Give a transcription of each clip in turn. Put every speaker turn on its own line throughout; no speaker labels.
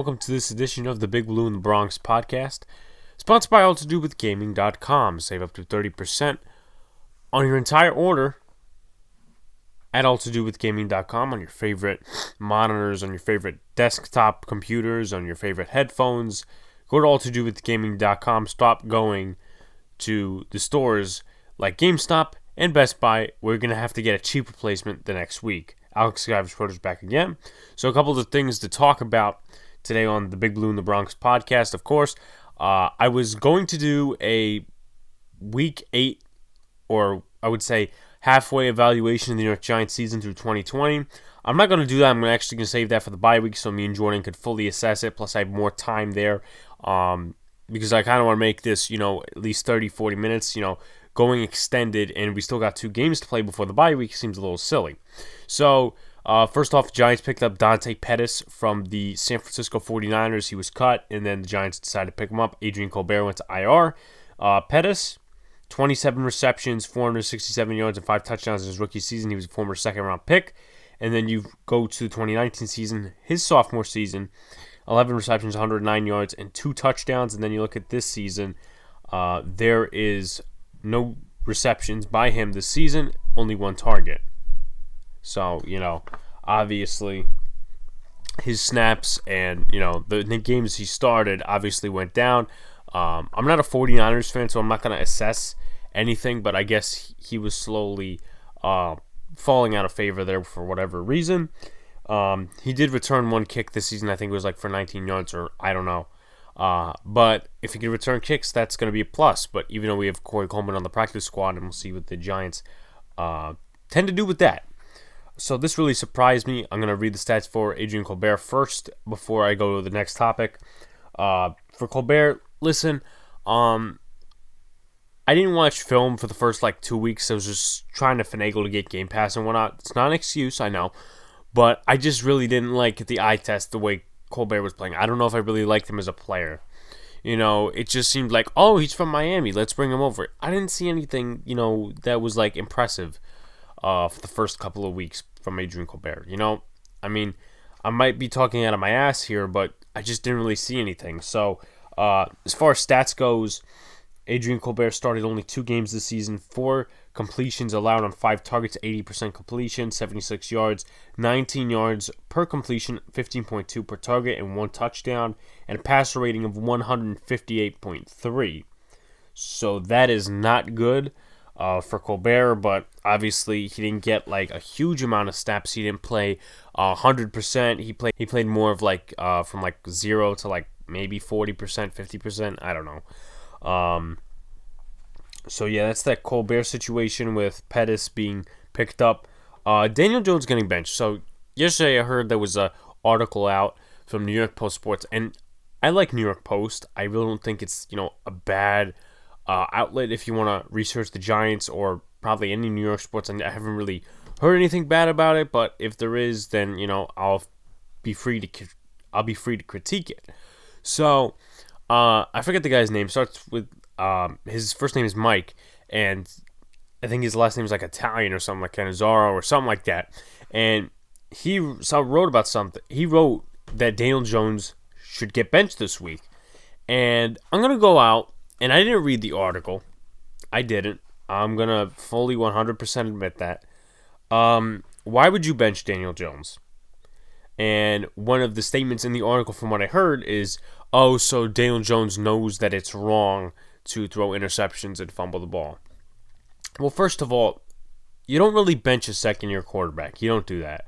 welcome to this edition of the Big Blue in the Bronx podcast, sponsored by AllToDoWithGaming.com. Save up to 30% on your entire order at AllToDoWithGaming.com on your favorite monitors, on your favorite desktop computers, on your favorite headphones. Go to AllToDoWithGaming.com. Stop going to the stores like GameStop and Best Buy. We're going to have to get a cheap replacement the next week. Alex Skyver's back again. So a couple of things to talk about today on the Big Blue in the Bronx podcast. Of course, I was going to do a week 8, or I would say halfway evaluation of the New York Giants season through 2020. I'm not going to do that. I'm actually going to save that for the bye week so me and Jordan could fully assess it. Plus, I have more time there because I kind of want to make this, at least 30, 40 minutes, going extended, and we still got 2 games to play before the bye week. Seems a little silly. So, first off, the Giants picked up Dante Pettis from the San Francisco 49ers. He was cut, and then the Giants decided to pick him up. Adrian Colbert went to IR. Pettis, 27 receptions, 467 yards, and 5 touchdowns in his rookie season. He was a former second-round pick. And then you go to the 2019 season, his sophomore season, 11 receptions, 109 yards, and 2 touchdowns. And then you look at this season, there is no receptions by him this season, only 1 target. So, obviously his snaps and, the games he started obviously went down. I'm not a 49ers fan, so I'm not going to assess anything, but I guess he was slowly falling out of favor there for whatever reason. He did return 1 kick this season. I think it was for 19 yards, or I don't know. But if he can return kicks, that's going to be a plus. But even though we have Corey Coleman on the practice squad, and we'll see what the Giants tend to do with that. So this really surprised me. I'm going to read the stats for Adrian Colbert first before I go to the next topic. For Colbert, listen, I didn't watch film for the first 2 weeks. I was just trying to finagle to get Game Pass and whatnot. It's not an excuse, I know. But I just really didn't like the eye test the way Colbert was playing. I don't know if I really liked him as a player. It just seemed like, oh, he's from Miami, let's bring him over. I didn't see anything, that was impressive for the first couple of weeks from Adrian Colbert. I mean, I might be talking out of my ass here, but I just didn't really see anything. So, as far as stats goes, Adrian Colbert started only 2 games this season, 4 completions allowed on 5 targets, 80% completion, 76 yards, 19 yards per completion, 15.2 per target, and 1 touchdown, and a passer rating of 158.3. So that is not good for Colbert, but obviously he didn't get a huge amount of snaps. He didn't play 100%. He played more of from 0 to maybe 40%, 50%. I don't know. So yeah, that's that Colbert situation with Pettis being picked up. Daniel Jones getting benched. So yesterday I heard there was an article out from New York Post Sports, and I like New York Post. I really don't think it's a bad outlet if you want to research the Giants or probably any New York sports. I haven't really heard anything bad about it, but if there is, then I'll be free to critique it. So I forget the guy's name. Starts with his first name is Mike, and I think his last name is Italian or something, Cannizaro or something like that. And he wrote about something. He wrote that Daniel Jones should get benched this week. And I'm going to go out, and I didn't read the article. I didn't. I'm going to fully 100% admit that. Why would you bench Daniel Jones? And one of the statements in the article from what I heard is, oh, so Daniel Jones knows that it's wrong to throw interceptions and fumble the ball. Well, first of all, you don't really bench a second-year quarterback. You don't do that.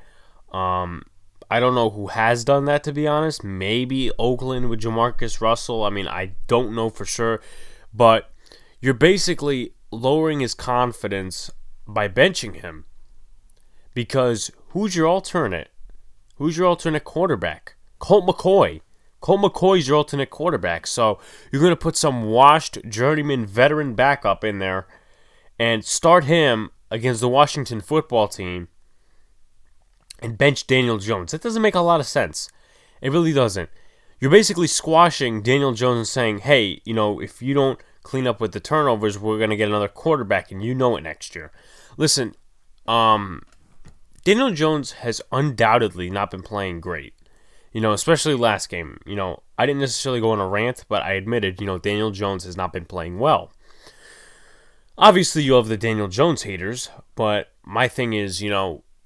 I don't know who has done that, to be honest. Maybe Oakland with Jamarcus Russell. I mean, I don't know for sure. But you're basically lowering his confidence by benching him. Because who's your alternate? Who's your alternate quarterback? Colt McCoy. Colt McCoy's your alternate quarterback. So you're going to put some washed, journeyman, veteran backup in there and start him against the Washington football team and bench Daniel Jones. That doesn't make a lot of sense. It really doesn't. You're basically squashing Daniel Jones and saying, hey, if you don't clean up with the turnovers, we're going to get another quarterback, and you know it next year. Listen, Daniel Jones has undoubtedly not been playing great. Especially last game. I didn't necessarily go on a rant, but I admitted, Daniel Jones has not been playing well. Obviously, you have the Daniel Jones haters, but my thing is,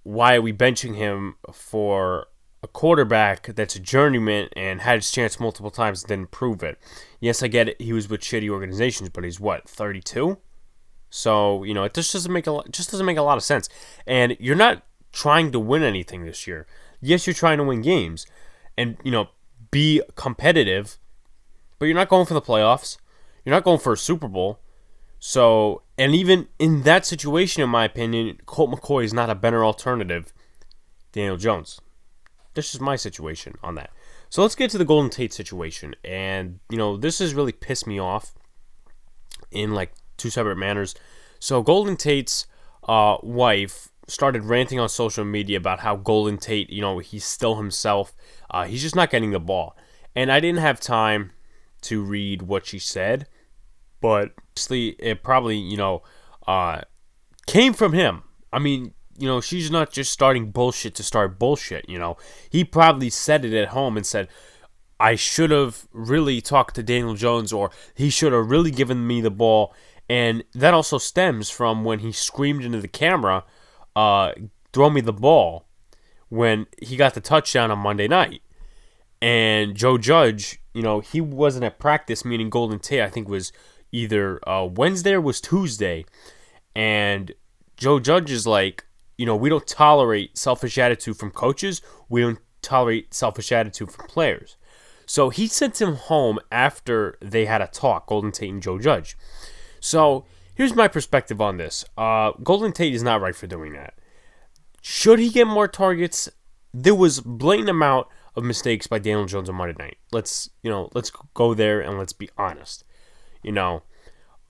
why are we benching him for a quarterback that's a journeyman and had his chance multiple times and didn't prove it? Yes, I get it. He was with shitty organizations, but he's 32? So, it just doesn't make a lot of sense. And you're not trying to win anything this year. Yes, you're trying to win games and, be competitive, but you're not going for the playoffs. You're not going for a Super Bowl. So, and even in that situation, in my opinion, Colt McCoy is not a better alternative than Daniel Jones. That's just my situation on that. So let's get to the Golden Tate situation. And, this has really pissed me off in like two separate manners. So Golden Tate's wife started ranting on social media about how Golden Tate, he's still himself. He's just not getting the ball. And I didn't have time to read what she said. But honestly, it probably, came from him. I mean, she's not just starting bullshit to start bullshit, He probably said it at home and said, I should have really talked to Daniel Jones, or he should have really given me the ball. And that also stems from when he screamed into the camera, throw me the ball, when he got the touchdown on Monday night. And Joe Judge, he wasn't at practice, meaning Golden Tate, I think was either Wednesday or was Tuesday, and Joe Judge is like, we don't tolerate selfish attitude from coaches. We don't tolerate selfish attitude from players. So he sent him home after they had a talk, Golden Tate and Joe Judge. So here's my perspective on this. Golden Tate is not right for doing that. Should he get more targets? There was blatant amount of mistakes by Daniel Jones on Monday night. Let's go there and let's be honest.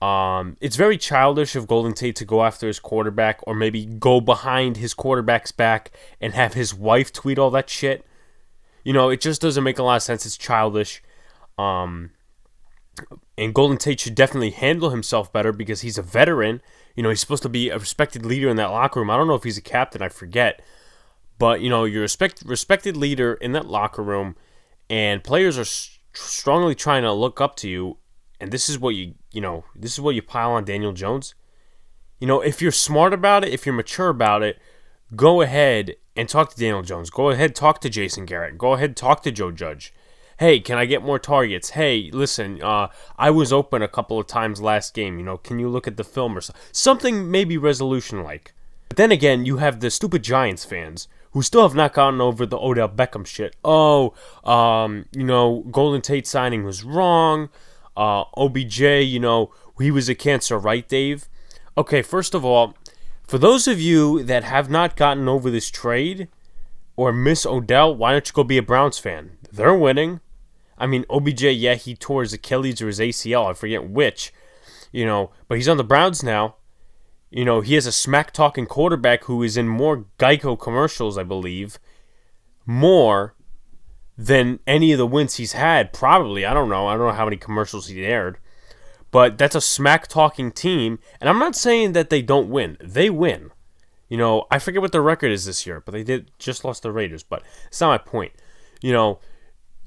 It's very childish of Golden Tate to go after his quarterback, or maybe go behind his quarterback's back and have his wife tweet all that shit. It just doesn't make a lot of sense. It's childish. And Golden Tate should definitely handle himself better because he's a veteran. He's supposed to be a respected leader in that locker room. I don't know if he's a captain. I forget. But, you're a respected leader in that locker room, and players are strongly trying to look up to you. And this is what you pile on Daniel Jones. If you're smart about it, if you're mature about it, go ahead and talk to Daniel Jones. Go ahead, talk to Jason Garrett. Go ahead, talk to Joe Judge. Hey, can I get more targets? Hey, listen, I was open a couple of times last game. Can you look at the film or something maybe resolution-like? But then again, you have the stupid Giants fans who still have not gotten over the Odell Beckham shit. Golden Tate signing was wrong. OBJ, he was a cancer, right, Dave? Okay, first of all, for those of you that have not gotten over this trade or miss Odell, why don't you go be a Browns fan? They're winning. I mean, OBJ, yeah, he tore his Achilles or his ACL, I forget which, but he's on the Browns now. He has a smack-talking quarterback who is in more Geico commercials, I believe, more than any of the wins he's had, probably. I don't know how many commercials he aired. But that's a smack-talking team, and I'm not saying that they don't win. They win. I forget what their record is this year, but they just lost the Raiders, but it's not my point.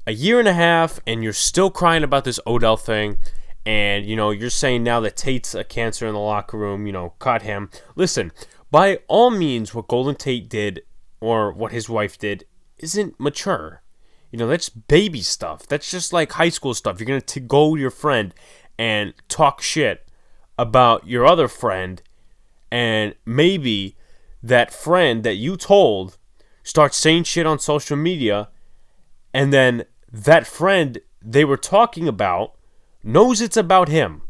A year and a half, and you're still crying about this Odell thing, and, you're saying now that Tate's a cancer in the locker room, cut him. Listen, by all means, what Golden Tate did, or what his wife did, isn't mature. That's baby stuff. That's just like high school stuff. You're going to go to your friend and talk shit about your other friend, and maybe that friend that you told starts saying shit on social media, and then that friend they were talking about knows it's about him.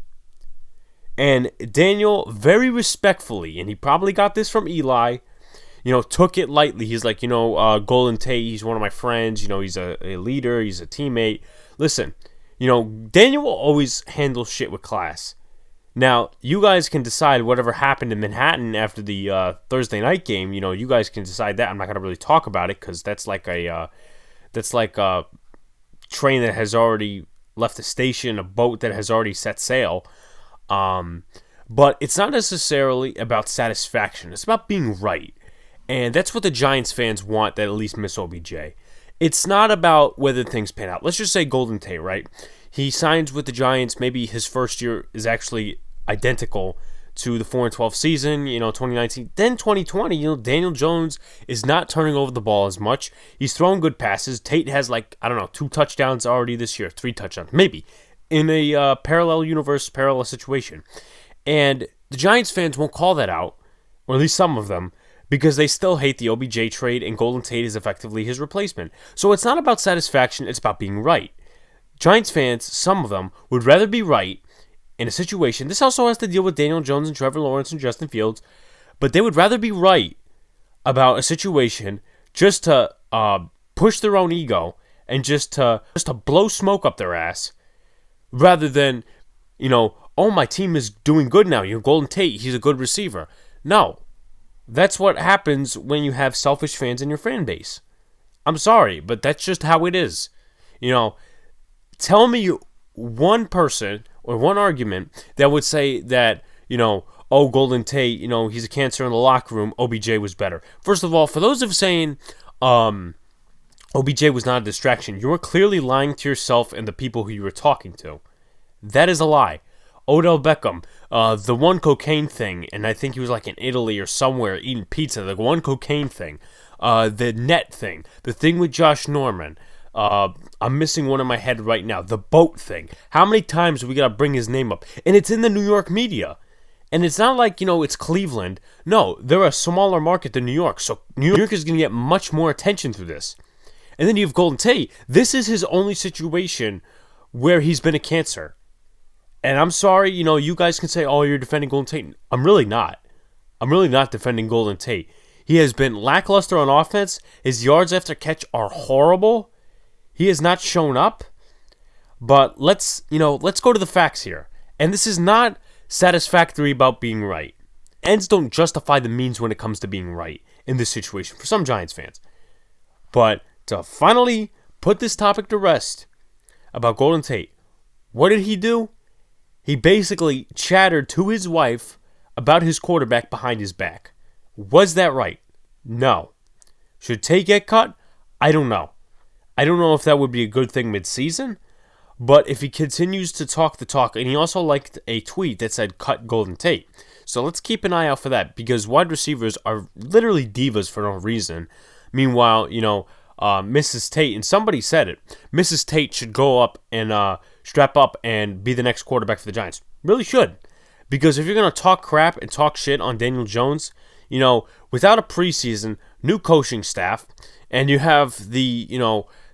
And Daniel, very respectfully, and he probably got this from Eli, took it lightly. He's like, Golden Tate, he's one of my friends. He's a leader. He's a teammate. Listen, Daniel will always handle shit with class. Now, you guys can decide whatever happened in Manhattan after the Thursday night game. You guys can decide that. I'm not going to really talk about it because that's like a train that has already left the station, a boat that has already set sail. But it's not necessarily about satisfaction. It's about being right. And that's what the Giants fans want that at least miss OBJ. it's not about whether things pan out. Let's just say Golden Tate, right? He signs with the Giants. Maybe his first year is actually identical to the 4-12 season, 2019. Then 2020, Daniel Jones is not turning over the ball as much. He's throwing good passes. Tate has 2 touchdowns already this year, 3 touchdowns, maybe, in a parallel universe, parallel situation. And the Giants fans won't call that out, or at least some of them, because they still hate the OBJ trade, and Golden Tate is effectively his replacement. So it's not about satisfaction, it's about being right. Giants fans, some of them, would rather be right in a situation. This also has to deal with Daniel Jones and Trevor Lawrence and Justin Fields, but they would rather be right about a situation just to push their own ego and just to blow smoke up their ass, rather than, oh, my team is doing good now. Golden Tate, he's a good receiver. No, that's what happens when you have selfish fans in your fan base. I'm sorry, but that's just how it is. Tell me one person or one argument that would say that, oh, Golden Tate, he's a cancer in the locker room, OBJ was better. First of all, for those of saying OBJ was not a distraction, you are clearly lying to yourself and the people who you were talking to. That is a lie. Odell Beckham, the one cocaine thing, and I think he was in Italy or somewhere eating pizza, the one cocaine thing, the net thing, the thing with Josh Norman, I'm missing one in my head right now. The boat thing. How many times do we got to bring his name up? And it's in the New York media. And it's not like, it's Cleveland. No, they're a smaller market than New York. So New York is going to get much more attention through this. And then you have Golden Tate. This is his only situation where he's been a cancer. And I'm sorry, you guys can say, oh, you're defending Golden Tate. I'm really not. I'm really not defending Golden Tate. He has been lackluster on offense. His yards after catch are horrible. He has not shown up, but let's go to the facts here. And this is not satisfactory about being right. Ends don't justify the means when it comes to being right in this situation for some Giants fans. But to finally put this topic to rest about Golden Tate, what did he do? He basically chattered to his wife about his quarterback behind his back. Was that right? No. Should Tate get cut? I don't know. I don't know if that would be a good thing mid-season, but if he continues to talk the talk, and he also liked a tweet that said, cut Golden Tate. So let's keep an eye out for that, because wide receivers are literally divas for no reason. Meanwhile, Mrs. Tate, and somebody said it, Mrs. Tate should go up and strap up and be the next quarterback for the Giants. Really should. Because if you're going to talk crap and talk shit on Daniel Jones, without a preseason, new coaching staff, and you have the,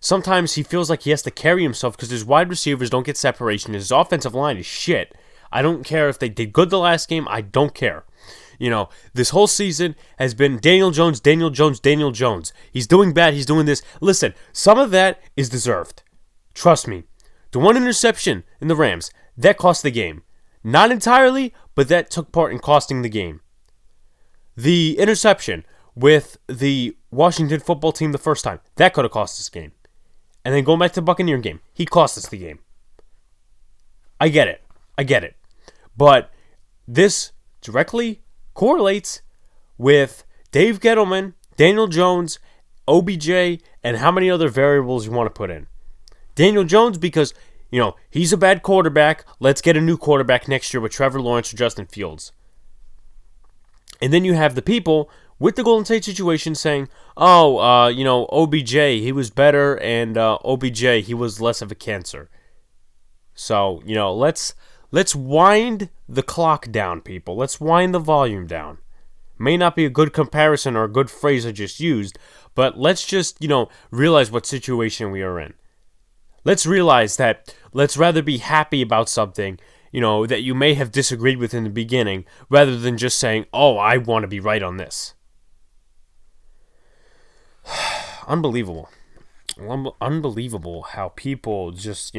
sometimes he feels like he has to carry himself because his wide receivers don't get separation. His offensive line is shit. I don't care if they did good the last game. I don't care. This whole season has been Daniel Jones, Daniel Jones, Daniel Jones. He's doing bad. He's doing this. Listen, some of that is deserved. Trust me. The one interception in the Rams, that cost the game. Not entirely, but that took part in costing the game. The interception with the Washington football team the first time, that could have cost us the game. And then going back to the Buccaneer game, he cost us the game. I get it. But this directly correlates with Dave Gettleman, Daniel Jones, OBJ, and how many other variables you want to put in. Daniel Jones, because, he's a bad quarterback. Let's get a new quarterback next year with Trevor Lawrence or Justin Fields. And then you have the people with the Golden Tate situation saying, OBJ, he was better, and OBJ, he was less of a cancer. So, let's wind the clock down, people. Let's wind the volume down. May not be a good comparison or a good phrase I just used, but let's just, realize what situation we are in. Let's realize that let's rather be happy about something, that you may have disagreed with in the beginning, rather than just saying, oh, I want to be right on this. Unbelievable. Unbelievable how people just,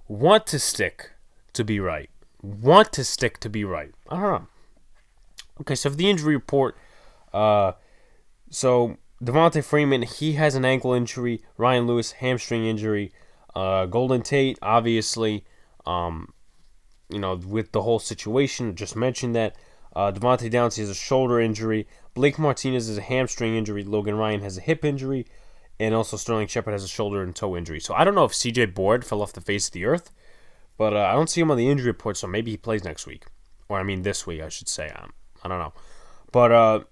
want to stick to be right. I don't know. Okay, so for the injury report, so Devonta Freeman, he has an ankle injury. Ryan Lewis, hamstring injury. Golden Tate, obviously, with the whole situation, just mentioned that. Devontae Downs has a shoulder injury. Blake Martinez has a hamstring injury. Logan Ryan has a hip injury. And also Sterling Shepard has a shoulder and toe injury. So I don't know if C.J. Board fell off the face of the earth, but I don't see him on the injury report, so maybe he plays next week. Or, this week, I should say. I don't know. But,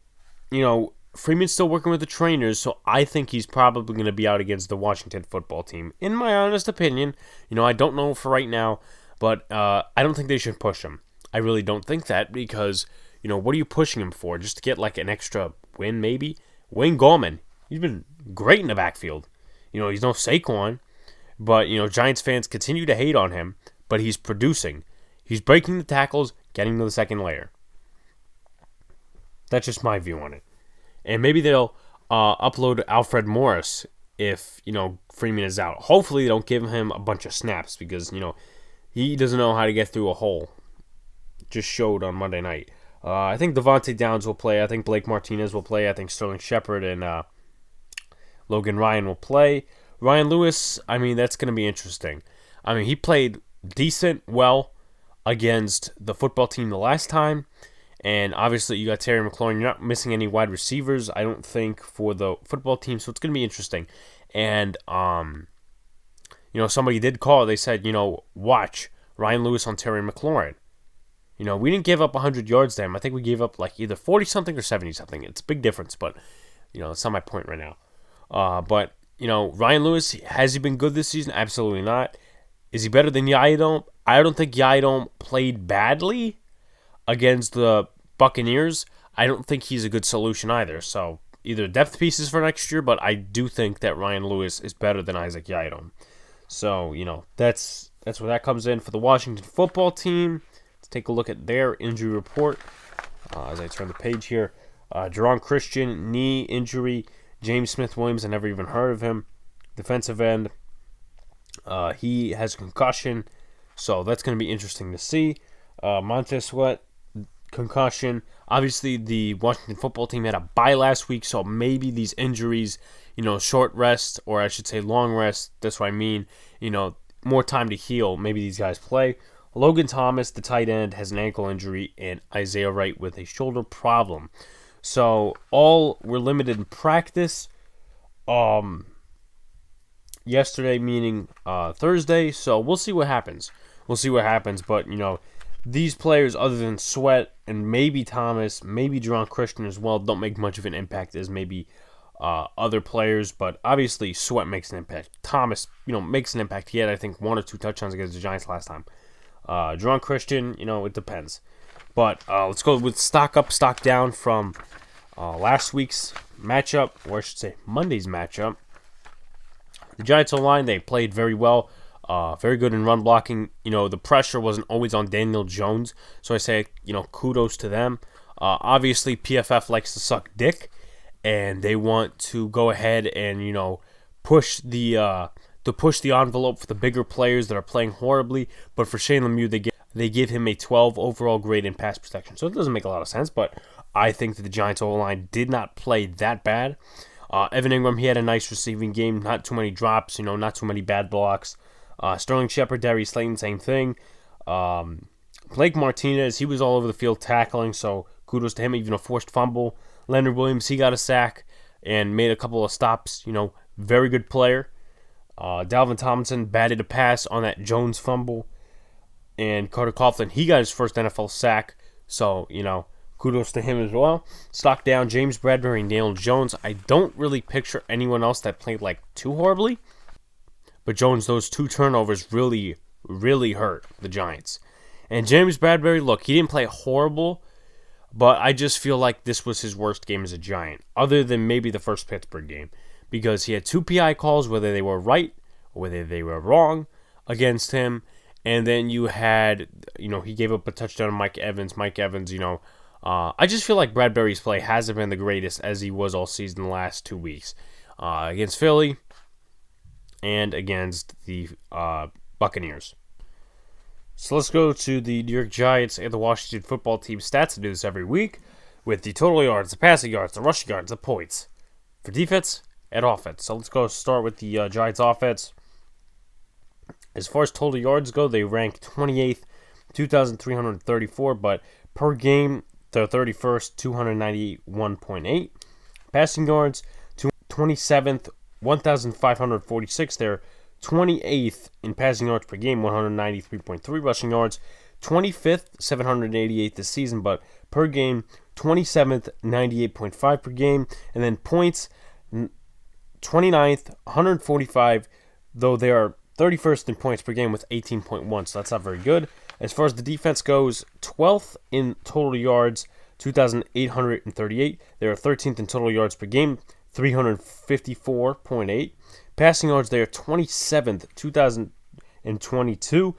Freeman's still working with the trainers, so I think he's probably going to be out against the Washington football team. In my honest opinion, I don't know for right now, but I don't think they should push him. I really don't think that because, what are you pushing him for? Just to get like an extra win, maybe? Wayne Gallman, he's been great in the backfield. He's no Saquon, but, Giants fans continue to hate on him, but he's producing. He's breaking the tackles, getting to the second layer. That's just my view on it. And maybe they'll upload Alfred Morris if, Freeman is out. Hopefully they don't give him a bunch of snaps because, he doesn't know how to get through a hole. Just showed on Monday night. I think Devontae Downs will play. I think Blake Martinez will play. I think Sterling Shepard and Logan Ryan will play. Ryan Lewis, that's going to be interesting. He played decent, well, against the football team the last time. And obviously you got Terry McLaurin. You're not missing any wide receivers, I don't think, for the football team. So it's going to be interesting. And, somebody did call. They said, watch Ryan Lewis on Terry McLaurin. We didn't give up 100 yards to him. I think we gave up like either 40-something or 70-something. It's a big difference, but, that's not my point right now. But, Ryan Lewis, has he been good this season? Absolutely not. Is he better than Yaidom? I don't think Yaidom played badly against the Buccaneers. I don't think he's a good solution either. So, either depth pieces for next year, but I do think that Ryan Lewis is better than Isaac Yaidom. So, that's where that comes in for the Washington football team. Let's take a look at their injury report as I turn the page here. Jerron Christian, knee injury. James Smith-Williams, I never even heard of him. Defensive end. He has a concussion, so that's going to be interesting to see. Montez Sweat, concussion. Obviously, the Washington football team had a bye last week, so maybe these injuries, short rest, or I should say long rest, that's what I mean, more time to heal. Maybe these guys play. Logan Thomas, the tight end, has an ankle injury, and Isaiah Wright with a shoulder problem. So, all were limited in practice. Yesterday, meaning Thursday, so we'll see what happens. But, these players, other than Sweat and maybe Thomas, maybe Jerron Christian as well, don't make much of an impact as maybe other players, but obviously Sweat makes an impact. Thomas, makes an impact. He had, I think, 1 or 2 touchdowns against the Giants last time. Jerron Christian, it depends. But let's go with stock up, stock down from last week's matchup, or I should say Monday's matchup. The Giants O-line, they played very well. Very good in run blocking. The pressure wasn't always on Daniel Jones, so I say, kudos to them. Obviously, PFF likes to suck dick, and they want to go ahead and, push the envelope for the bigger players that are playing horribly. But for Shane Lemieux, they give him a 12 overall grade in pass protection. So it doesn't make a lot of sense, but I think that the Giants O-line did not play that bad. Evan Ingram, he had a nice receiving game. Not too many drops, not too many bad blocks. Sterling Shepard, Darius Slayton, same thing. Blake Martinez, he was all over the field tackling, so kudos to him, even a forced fumble. Leonard Williams, he got a sack and made a couple of stops. Very good player. Dalvin Tomlinson batted a pass on that Jones fumble. And Carter Coughlin, he got his first NFL sack. So, kudos to him as well. Stock down, James Bradbury and Daniel Jones. I don't really picture anyone else that played too horribly. But Jones, those 2 turnovers really, really hurt the Giants. And James Bradbury, look, he didn't play horrible, but I just feel like this was his worst game as a Giant, other than maybe the first Pittsburgh game, because he had 2 PI calls, whether they were right or whether they were wrong against him. And then you had, he gave up a touchdown to Mike Evans. I just feel like Bradbury's play hasn't been the greatest as he was all season the last 2 weeks. Against Philly and against the Buccaneers. So let's go to the New York Giants and the Washington football team stats. I do this every week with the total yards, the passing yards, the rushing yards, the points for defense and offense. So let's go start with the Giants offense. As far as total yards go, they rank 28th, 2,334, but per game, they're 31st, 291.8. Passing yards, 27th, 1,546. They're 28th in passing yards per game, 193.3 rushing yards. 25th, 788 this season, but per game, 27th, 98.5 per game. And then points, 29th, 145, though they are 31st in points per game with 18.1, so that's not very good. As far as the defense goes, 12th in total yards, 2,838. They are 13th in total yards per game, 354.8. Passing yards, they are 27th, 2,022.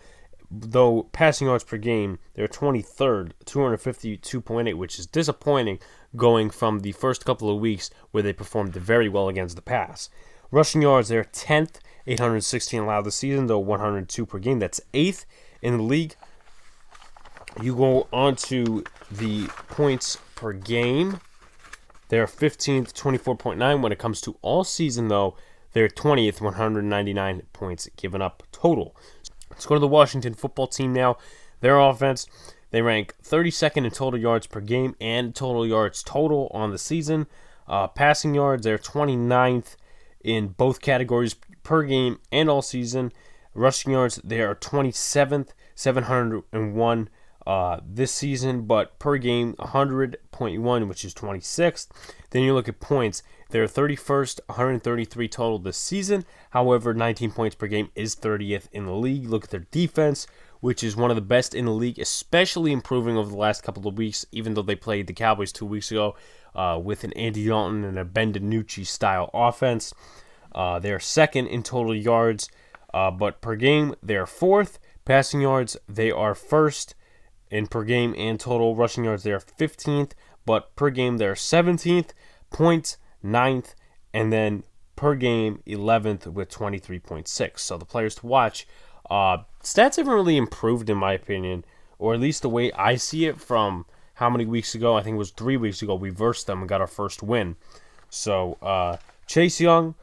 Though passing yards per game, they're 23rd, 252.8, which is disappointing going from the first couple of weeks where they performed very well against the pass. Rushing yards, they're 10th, 816 allowed this season, though 102 per game. That's 8th in the league. You go on to the points per game. They're 15th, 24.9. When it comes to all season, though, they're 20th, 199 points given up total. Let's go to the Washington football team now. Their offense, they rank 32nd in total yards per game and total yards total on the season. Passing yards, they're 29th in both categories per game and all season. Rushing yards, they are 27th, 701 this season, but per game, 100.1, which is 26th. Then you look at points. They're 31st, 133 total this season. However, 19 points per game is 30th in the league. Look at their defense, which is one of the best in the league, especially improving over the last couple of weeks, even though they played the Cowboys 2 weeks ago with an Andy Dalton and a Ben DiNucci-style offense. They're second in total yards, but per game, they're fourth. Passing yards, they are first in per game and total. Rushing yards, they are 15th, but per game, they're 17th. Points, 9th, and then per game, 11th with 23.6. So the players to watch. Stats haven't really improved, in my opinion, or at least the way I see it from how many weeks ago. I think it was 3 weeks ago. We versed them and got our first win. So Chase Young,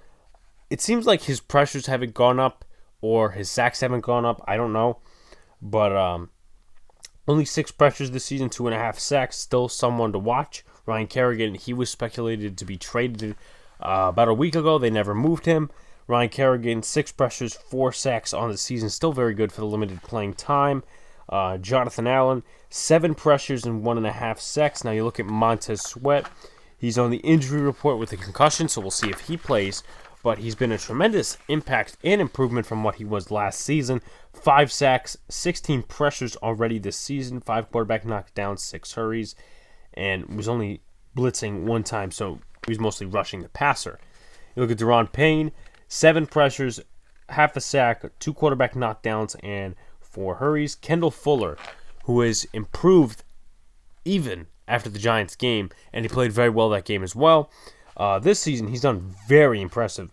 it seems like his pressures haven't gone up or his sacks haven't gone up. I don't know. But only 6 pressures this season, 2.5 sacks. Still someone to watch. Ryan Kerrigan, he was speculated to be traded about a week ago. They never moved him. Ryan Kerrigan, 6 pressures, 4 sacks on the season. Still very good for the limited playing time. Jonathan Allen, 7 pressures and 1.5 sacks. Now you look at Montez Sweat. He's on the injury report with a concussion, so we'll see if he plays. But he's been a tremendous impact and improvement from what he was last season. 5 sacks, 16 pressures already this season. 5 quarterback knockdowns, 6 hurries, and was only blitzing 1 time, so he was mostly rushing the passer. You look at Deron Payne, 7 pressures, half a sack, 2 quarterback knockdowns, and 4 hurries. Kendall Fuller, who has improved even after the Giants game, and he played very well that game as well. This season, he's done very impressive.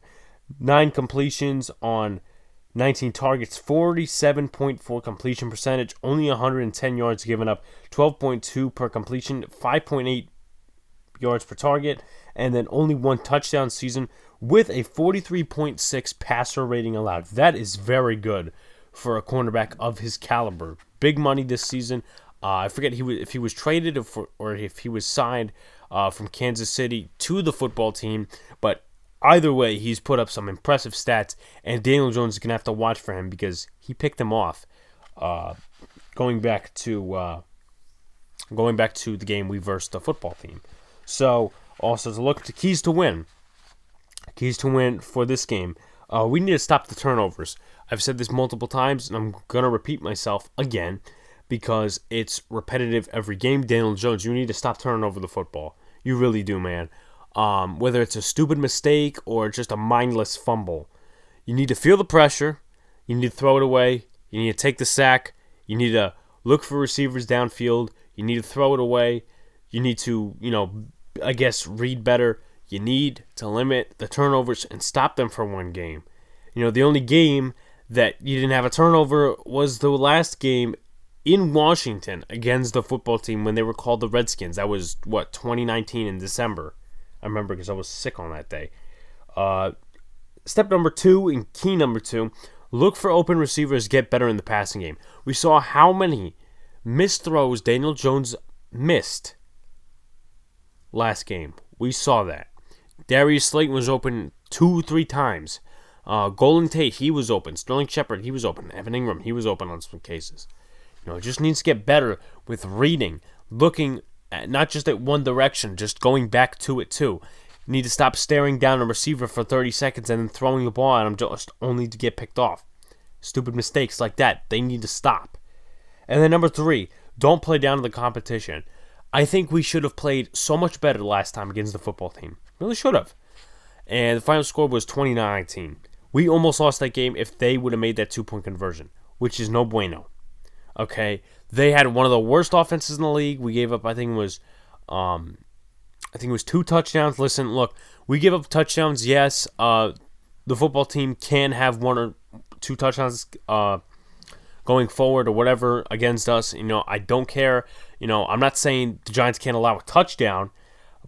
9 completions on 19 targets, 47.4 completion percentage, only 110 yards given up, 12.2 per completion, 5.8 yards per target, and then only 1 touchdown season with a 43.6 passer rating allowed. That is very good for a cornerback of his caliber. Big money this season. I forget if he was traded or if he was signed from Kansas City to the football team, but either way, he's put up some impressive stats, and Daniel Jones is going to have to watch for him because he picked him off going back to the game we versed the football team. So, also to look to keys to win. Keys to win for this game. We need to stop the turnovers. I've said this multiple times, and I'm going to repeat myself again because it's repetitive every game. Daniel Jones, you need to stop turning over the football. You really do, man. Whether it's a stupid mistake or just a mindless fumble. You need to feel the pressure. You need to throw it away. You need to take the sack. You need to look for receivers downfield. You need to throw it away. You need to, read better. You need to limit the turnovers and stop them for one game. The only game that you didn't have a turnover was the last game in Washington against the football team when they were called the Redskins. That was, 2019 in December. I remember because I was sick on that day. Step number 2 and key number 2, look for open receivers, get better in the passing game. We saw how many missed throws Daniel Jones missed last game. We saw that. Darius Slayton was open 2-3 times. Golden Tate, he was open. Sterling Shepard, he was open. Evan Ingram, he was open on some cases. It just needs to get better with reading, looking at not just at one direction, just going back to it too. You need to stop staring down a receiver for 30 seconds and then throwing the ball at him just only to get picked off. Stupid mistakes like that, they need to stop. And then number 3, don't play down to the competition. I think we should have played so much better last time against the football team. Really should have. And the final score was 29-19. We almost lost that game if they would have made that 2-point conversion, which is no bueno. Okay, they had one of the worst offenses in the league. We gave up, I think it was 2 touchdowns. Listen, look, we give up touchdowns. Yes, the football team can have 1 or 2 touchdowns going forward or whatever against us. I don't care. I'm not saying the Giants can't allow a touchdown,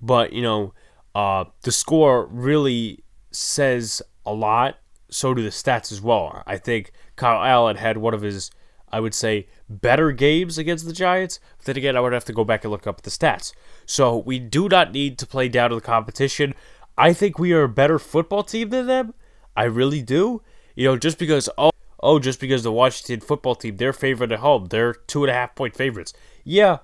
but the score really says a lot. So do the stats as well. I think Kyle Allen had one of his, I would say, better games against the Giants. But then again, I would have to go back and look up the stats. So we do not need to play down to the competition. I think we are a better football team than them. I really do. Just because the Washington football team, they're favored at home. They're 2.5-point favorites. Yeah,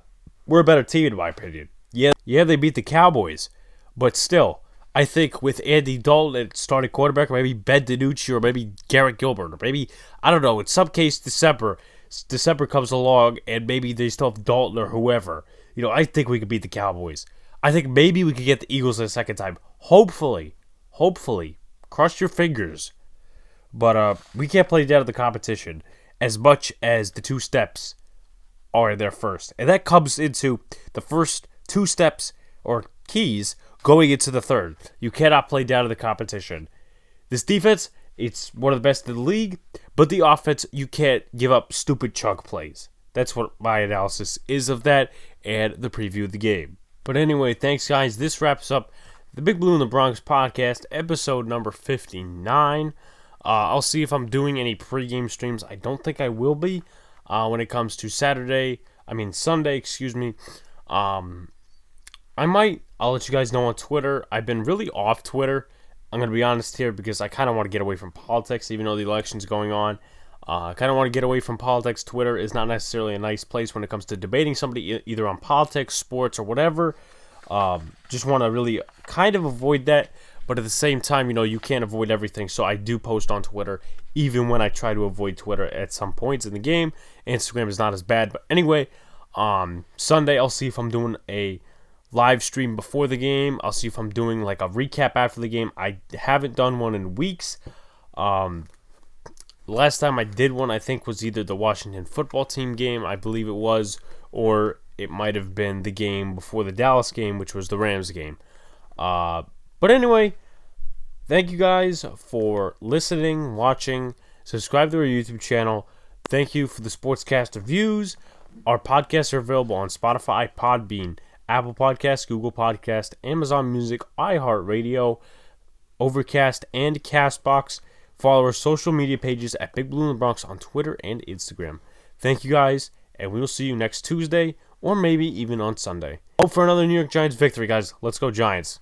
we're a better team in my opinion. Yeah, they beat the Cowboys. But still, I think with Andy Dalton at starting quarterback, or maybe Ben DiNucci, or maybe Garrett Gilbert, or maybe, I don't know, in some case December comes along and maybe they still have Dalton or whoever. I think we could beat the Cowboys. I think maybe we could get the Eagles a second time. Hopefully. Cross your fingers. But we can't play down to the competition as much as the 2 steps are there first. And that comes into the first 2 steps or keys going into the third. You cannot play down to the competition. This defense, it's one of the best in the league, but the offense, you can't give up stupid chunk plays. That's what my analysis is of that and the preview of the game. But anyway, thanks guys. This wraps up the Big Blue in the Bronx podcast, episode number 59. I'll see if I'm doing any pregame streams. I don't think I will be when it comes to Sunday, I might. I'll let you guys know on Twitter. I've been really off Twitter. I'm going to be honest here because I kind of want to get away from politics, even though the election's going on. I kind of want to get away from politics. Twitter is not necessarily a nice place when it comes to debating somebody either on politics, sports, or whatever. Just want to really kind of avoid that. But at the same time, you can't avoid everything. So I do post on Twitter, even when I try to avoid Twitter at some points in the game. Instagram is not as bad. But anyway, Sunday, I'll see if I'm doing a live stream before the game. I'll see if I'm doing like a recap after the game. I haven't done one in weeks. Last time I did one, I think, was either the Washington football team game, I believe it was, or it might have been the game before the Dallas game, which was the Rams game. But anyway, thank you guys for listening, watching. Subscribe to our YouTube channel. Thank you for the Sportscast reviews. Our podcasts are available on Spotify, Podbean, Apple Podcasts, Google Podcasts, Amazon Music, iHeartRadio, Overcast, and CastBox. Follow our social media pages at Big Blue in the Bronx on Twitter and Instagram. Thank you guys, and we will see you next Tuesday, or maybe even on Sunday. Hope for another New York Giants victory, guys. Let's go Giants.